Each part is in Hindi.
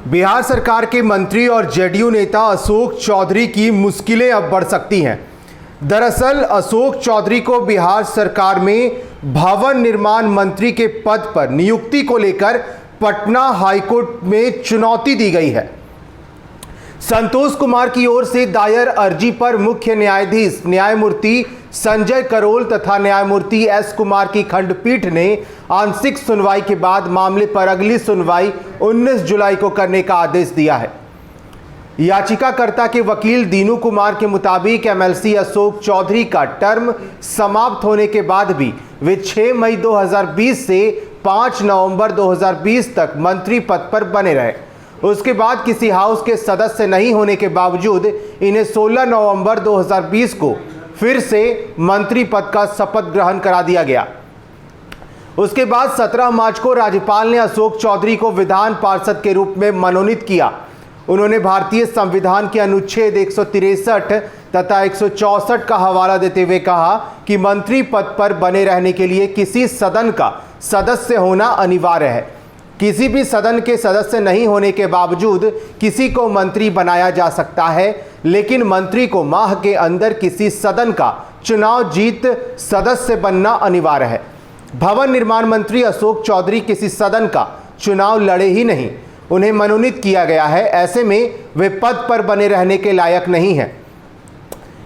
बिहार सरकार के मंत्री और जेडीयू नेता अशोक चौधरी की मुश्किलें अब बढ़ सकती हैं। दरअसल अशोक चौधरी को बिहार सरकार में भवन निर्माण मंत्री के पद पर नियुक्ति को लेकर पटना हाईकोर्ट में चुनौती दी गई है। संतोष कुमार की ओर से दायर अर्जी पर मुख्य न्यायाधीश न्यायमूर्ति संजय करोल तथा न्यायमूर्ति एस कुमार की खंडपीठ ने आंशिक सुनवाई के बाद मामले पर अगली सुनवाई 19 जुलाई को करने का आदेश दिया है। याचिकाकर्ता के वकील दीनू कुमार के मुताबिक एमएलसी अशोक चौधरी का टर्म समाप्त होने के बाद भी वे 6 मई 2020 से 5 नवंबर 2020 तक मंत्री पद पर बने रहे। उसके बाद किसी हाउस के सदस्य नहीं होने के बावजूद इन्हें 16 नवंबर 2020 को फिर से मंत्री पद का शपथ ग्रहण करा दिया गया। उसके बाद 17 मार्च को राज्यपाल ने अशोक चौधरी को विधान पार्षद के रूप में मनोनीत किया। उन्होंने भारतीय संविधान के अनुच्छेद 163 तथा 164 का हवाला देते हुए कहा कि मंत्री पद पर बने रहने के लिए किसी सदन का सदस्य होना अनिवार्य है। किसी भी सदन के सदस्य नहीं होने के बावजूद किसी को मंत्री बनाया जा सकता है, लेकिन मंत्री को माह के अंदर किसी सदन का चुनाव जीत सदस्य बनना अनिवार्य है। भवन निर्माण मंत्री अशोक चौधरी किसी सदन का चुनाव लड़े ही नहीं, उन्हें मनोनीत किया गया है। ऐसे में वे पद पर बने रहने के लायक नहीं हैं।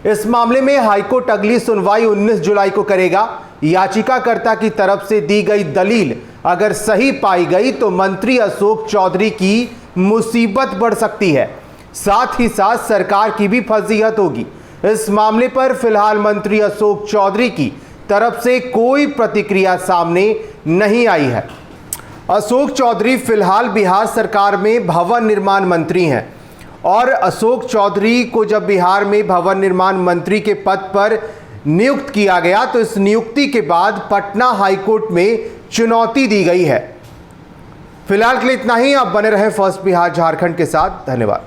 इस मामले में हाईकोर्ट अगली सुनवाई 19 जुलाई को करेगा। याचिकाकर्ता की तरफ से दी गई दलील अगर सही पाई गई तो मंत्री अशोक चौधरी की मुसीबत बढ़ सकती है, साथ ही साथ सरकार की भी फजीहत होगी। इस मामले पर फिलहाल मंत्री अशोक चौधरी की तरफ से कोई प्रतिक्रिया सामने नहीं आई है। अशोक चौधरी फिलहाल बिहार सरकार में भवन निर्माण मंत्री हैं और अशोक चौधरी को जब बिहार में भवन निर्माण मंत्री के पद पर नियुक्त किया गया तो इस नियुक्ति के बाद पटना हाईकोर्ट में चुनौती दी गई है। फिलहाल के लिए इतना ही। आप बने रहें फर्स्ट बिहार झारखंड के साथ। धन्यवाद।